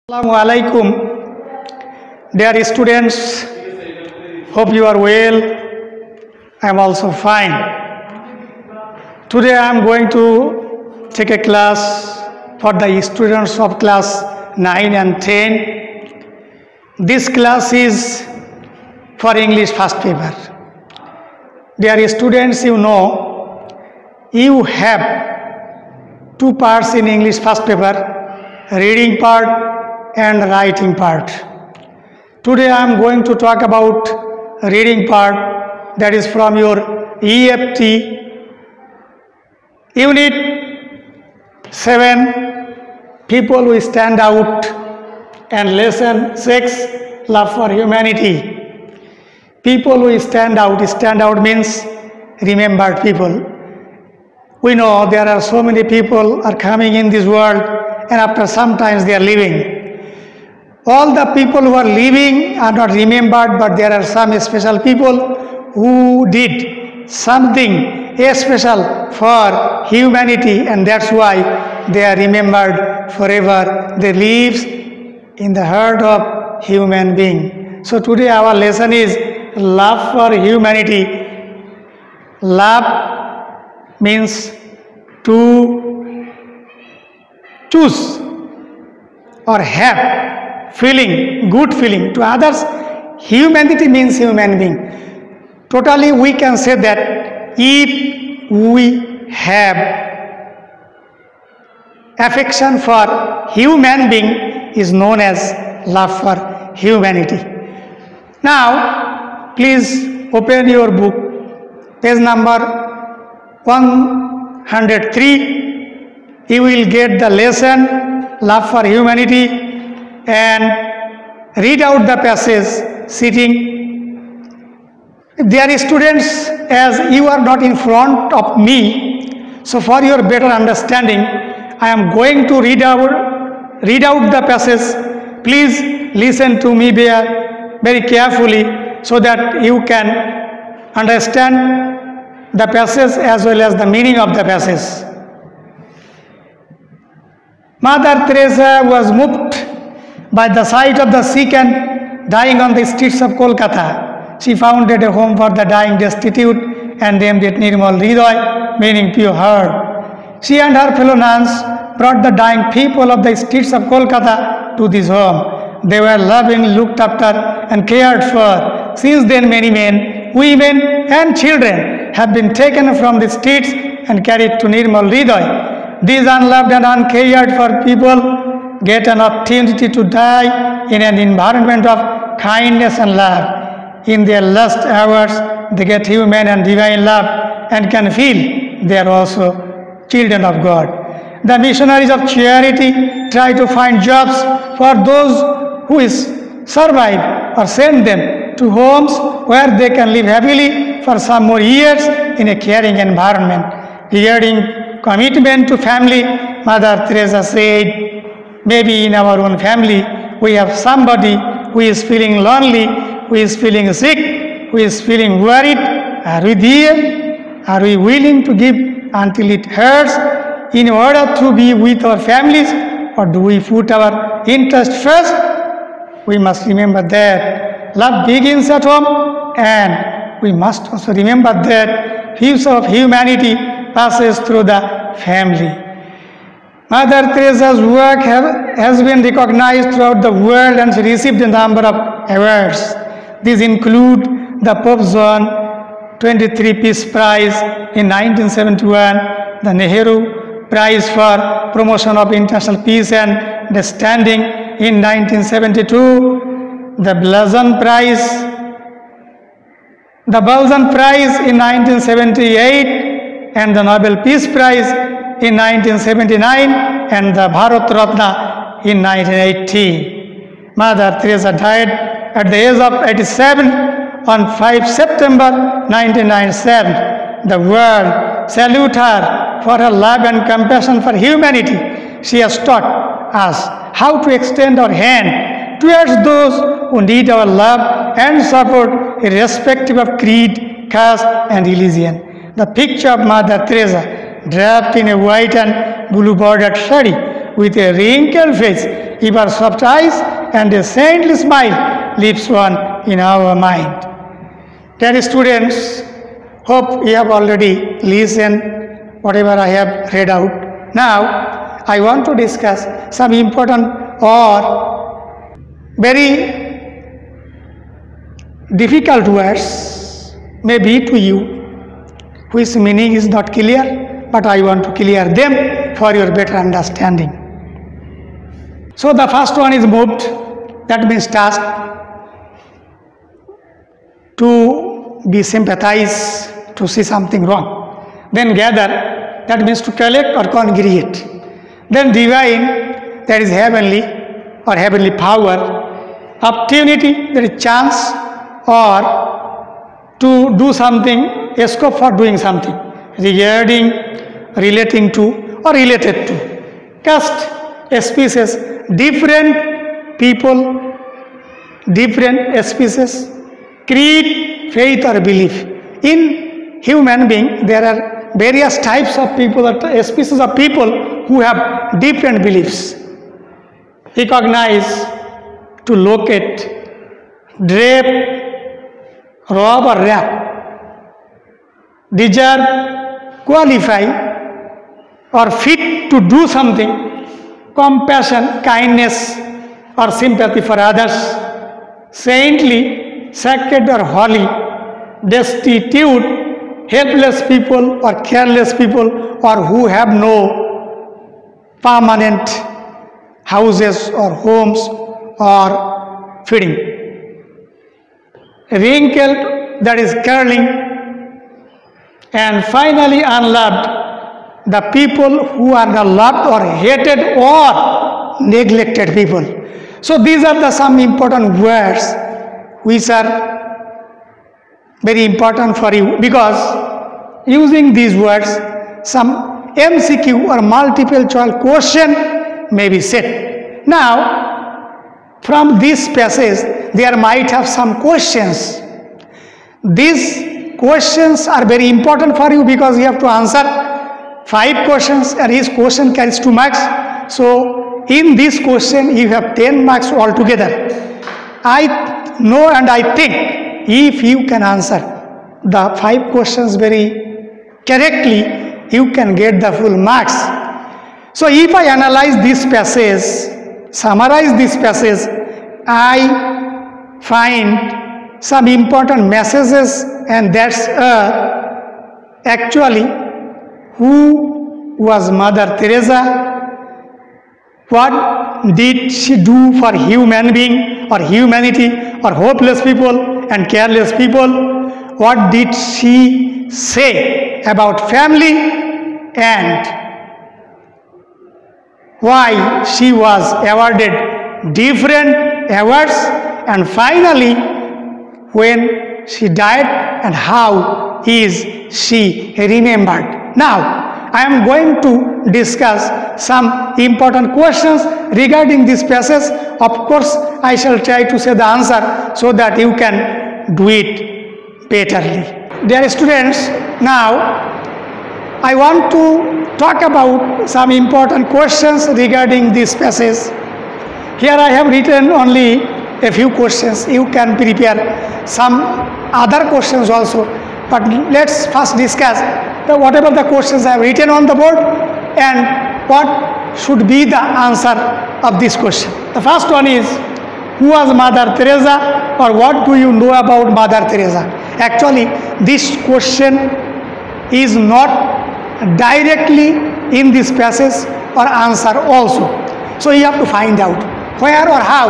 Assalamu alaikum, dear students. Hope you are well. I am also fine. Today I am going to take a class for the students of class 9 and 10. This class is for English first paper. Dear students, you know you have two parts in English first paper, reading part and writing part. Today I am going to talk about reading part, that is from your EFT Unit 7, People Who Stand Out, and Lesson 6, Love for Humanity. People who stand out means remembered people. We know there are so many people are coming in this world, and after some times they are leaving. All the people who are living are not remembered, but there are some special people who did something special for humanity, and that's why they are remembered forever. They live in the heart of human being. So today our lesson is love for humanity. Love means to choose or have feeling, good feeling to others. Humanity means human being. Totally we can say that if we have affection for human being is known as love for humanity. Now please open your book, page number 103. You will get the lesson love for humanity, and read out the passage sitting. Dear students, as you are not in front of me, so for your better understanding, I am going to read out the passage. Please listen to me very carefully so that you can understand the passage as well as the meaning of the passage. Mother Teresa was moved by the sight of the sick and dying on the streets of Kolkata. She founded a home for the dying destitute and named it Nirmal Hriday, meaning pure heart. She and her fellow nuns brought the dying people of the streets of Kolkata to this home. They were loving, looked after and cared for. Since then many men, women and children have been taken from the streets and carried to Nirmal Hriday. These unloved and uncared for people get an opportunity to die in an environment of kindness and love. In their last hours, they get human and divine love and can feel they are also children of God. The missionaries of charity try to find jobs for those who survive or send them to homes where they can live happily for some more years in a caring environment. Regarding commitment to family, Mother Teresa said, maybe in our own family, we have somebody who is feeling lonely, who is feeling sick, who is feeling worried. Are we there? Are we willing to give until it hurts in order to be with our families? Or do we put our interest first? We must remember that love begins at home, and we must also remember that future of humanity passes through the family. Mother Teresa's work has been recognized throughout the world, and she received a number of awards. These include the Pope John 23 Peace Prize in 1971, the Nehru Prize for Promotion of International Peace and Understanding in 1972, the Blazon Prize in 1978, and the Nobel Peace Prize in 1979, and the Bharat Ratna in 1980. Mother Teresa died at the age of 87 on 5 September 1997. The world salutes her for her love and compassion for humanity. She has taught us how to extend our hand towards those who need our love and support, irrespective of creed, caste, and religion. The picture of Mother Teresa, draped in a white and blue bordered sari with a wrinkled face, ever soft eyes, and a saintly smile lives on in our mind. Dear students, hope you have already listened whatever I have read out. Now, I want to discuss some important or very difficult words may be to you, which meaning is not clear, but I want to clear them for your better understanding. So the first one is moved, that means touched, to be sympathized, to see something wrong. Then gather, that means to collect or congregate. Then divine, that is heavenly or heavenly power. Opportunity, that is chance or to do something, a scope for doing something, regarding, relating to or related to. Caste, a species, different people, different species. Creed, faith or belief. In human being, there are various types of people, or species of people who have different beliefs. Recognize, to locate, drape, rob or wrap. Deserve, qualify or fit to do something. Compassion, kindness or sympathy for others. Saintly, sacred or holy. Destitute, helpless people or careless people, or who have no permanent houses or homes or feeding. Wrinkled, that is curling. And finally unloved, the people who are not loved or hated or neglected people. So these are the some important words which are very important for you, because using these words some MCQ or multiple choice question may be set. Now from this passage there might have some questions. These questions are very important for you because you have to answer 5 questions and each question carries 2 marks. So in this question you have 10 marks altogether. I know and I think if you can answer the 5 questions very correctly, you can get the full marks. So if I analyze this passage, summarize this passage, I find some important messages, and that's actually who was Mother Teresa, what did she do for human being or humanity or hopeless people and careless people, what did she say about family, and why she was awarded different awards, and finally when she died and how is she remembered. Now I am going to discuss some important questions regarding this passage. Of course, I shall try to say the answer so that you can do it betterly. Dear students, now I want to talk about some important questions regarding this passage. Here I have written only a few questions. You can prepare some other questions also. But let's first discuss whatever the questions I have written on the board and what should be the answer of this question. The first one is, who was Mother Teresa, or what do you know about Mother Teresa? Actually, this question is not directly in this passage or answer also. So you have to find out where or how.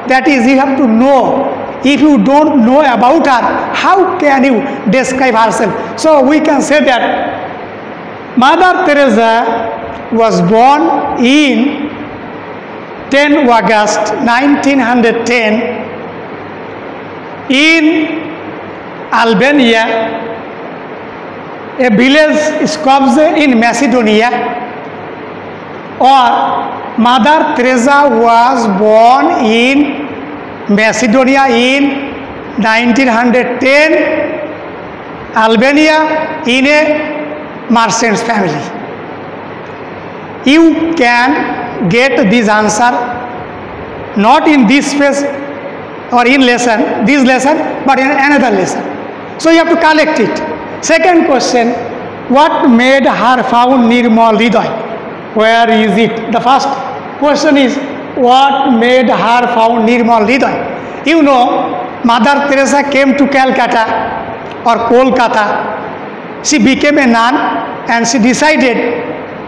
That is, you have to know. If you don't know about her, how can you describe herself? So we can say that Mother Teresa was born in 10 August 1910 in Albania, a village Skopje in Macedonia. Or Mother Teresa was born in Macedonia in 1910, Albania, in a merchant's family. You can get this answer not in this phase or in this lesson, but in another lesson. So you have to collect it. Second question, what made her found Nirmal Hriday? Where is it? The first question is, what made her found Nirmal Hriday? You know, Mother Teresa came to Calcutta or Kolkata. She became a nun and she decided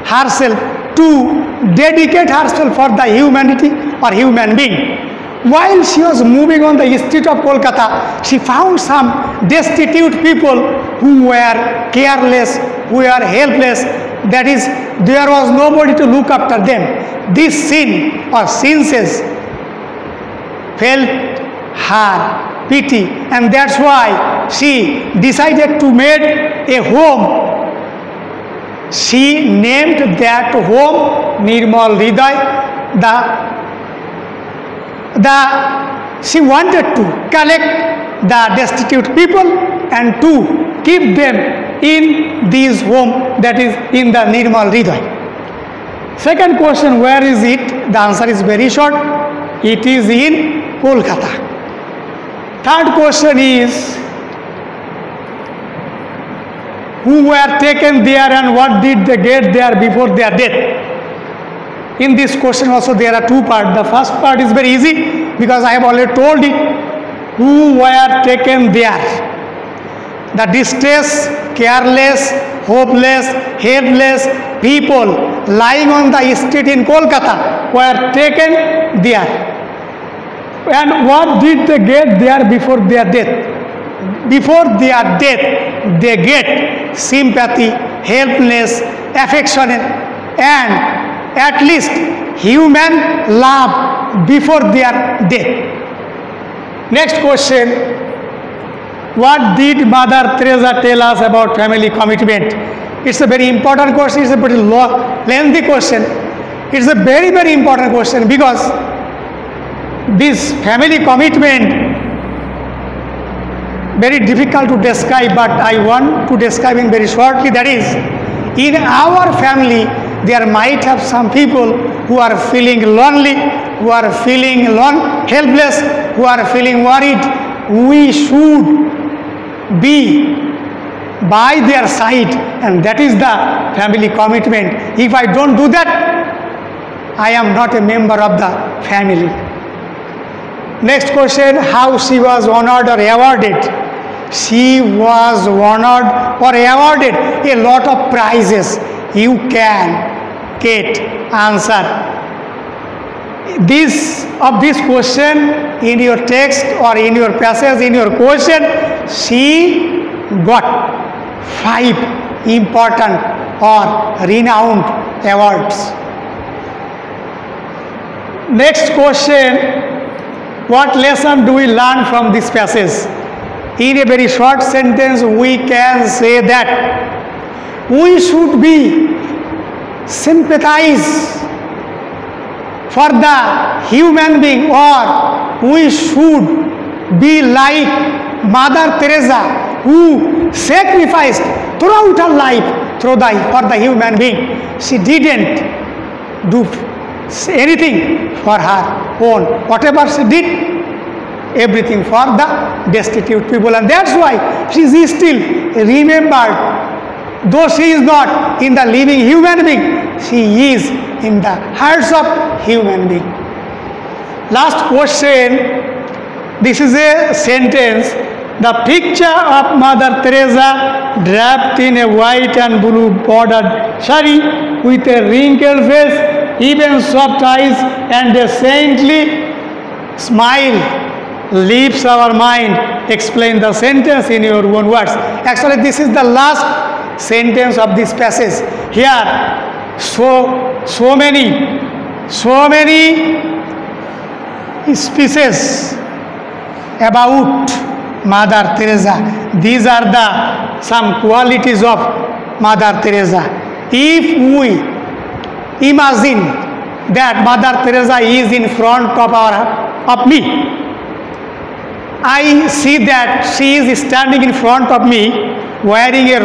herself to dedicate herself for the humanity or human being. While she was moving on the street of Kolkata, she found some destitute people who were careless, who were helpless. That is, there was nobody to look after them. This sin or senses felt her pity, and that's why she decided to make a home. She named that home Nirmal Hriday. She wanted to collect the destitute people and to keep them in this home, that is in the Nirmal Hriday. Second question, where is it? The answer is very short. It is in Kolkata. Third question is, who were taken there and what did they get there before their death? In this question also there are two parts. The first part is very easy because I have already told it. Who were taken there? The distressed, careless, hopeless, helpless people lying on the street in Kolkata were taken there. And what did they get there before their death? Before their death, they get sympathy, helpness, affection, and at least human love before their death. Next question, what did Mother Teresa tell us about family commitment? It's a very important question. It's a pretty lengthy question. It's a very, very important question because this family commitment very difficult to describe, but I want to describe it very shortly. That is, in our family, there might have some people who are feeling lonely, who are feeling helpless, who are feeling worried. We should be by their side, and that is the family commitment. If I don't do that, I am not a member of the family. Next question, how she was honored or awarded? She was honored or awarded a lot of prizes. You can get answer this question in your text or in your passage, in your question. She got 5 important or renowned awards. Next question, what lesson do we learn from this passage? In a very short sentence, we can say that we should be sympathize for the human being, or we should be like Mother Teresa, who sacrificed throughout her life for the human being. She didn't do anything for her own. Whatever she did, everything for the destitute people, and that's why she is still remembered. Though she is not in the living human being, she is in the hearts of human being. Last question, this is a sentence. The picture of Mother Teresa draped in a white and blue bordered sari with a wrinkled face, even soft eyes, and a saintly smile leaves our mind. Explain the sentence in your own words. Actually, this is the last sentence of this passage. Here, so many speeches about Mother Teresa. These are the some qualities of Mother Teresa. If we imagine that Mother Teresa is in front of me, I see that she is standing in front of me wearing a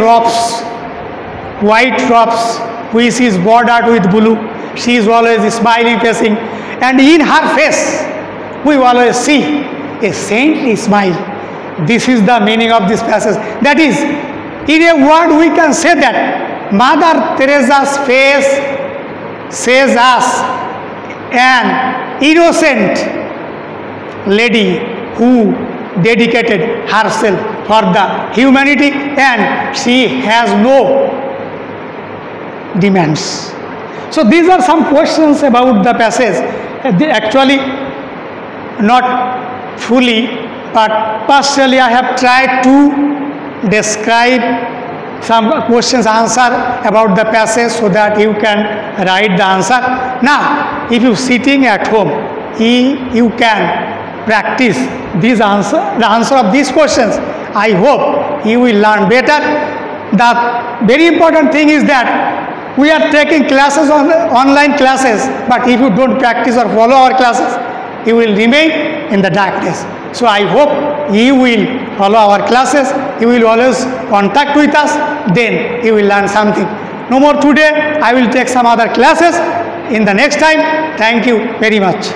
white robes, which is bordered with blue. She is always smiling, facing, and in her face we always see a saintly smile. This is the meaning of this passage. That is, in a word we can say that Mother Teresa's face says us an innocent lady who dedicated herself for the humanity, and she has no demands. So these are some questions about the passage. They actually not fully, but partially I have tried to describe some questions answer about the passage so that you can write the answer. Now, if you sitting at home, you can practice the answer of these questions. I hope you will learn better. The very important thing is that we are taking classes on online classes, but if you don't practice or follow our classes, you will remain in the darkness. So I hope you will follow our classes, you will always contact with us, then you will learn something. No more today, I will take some other classes in the next time. Thank you very much.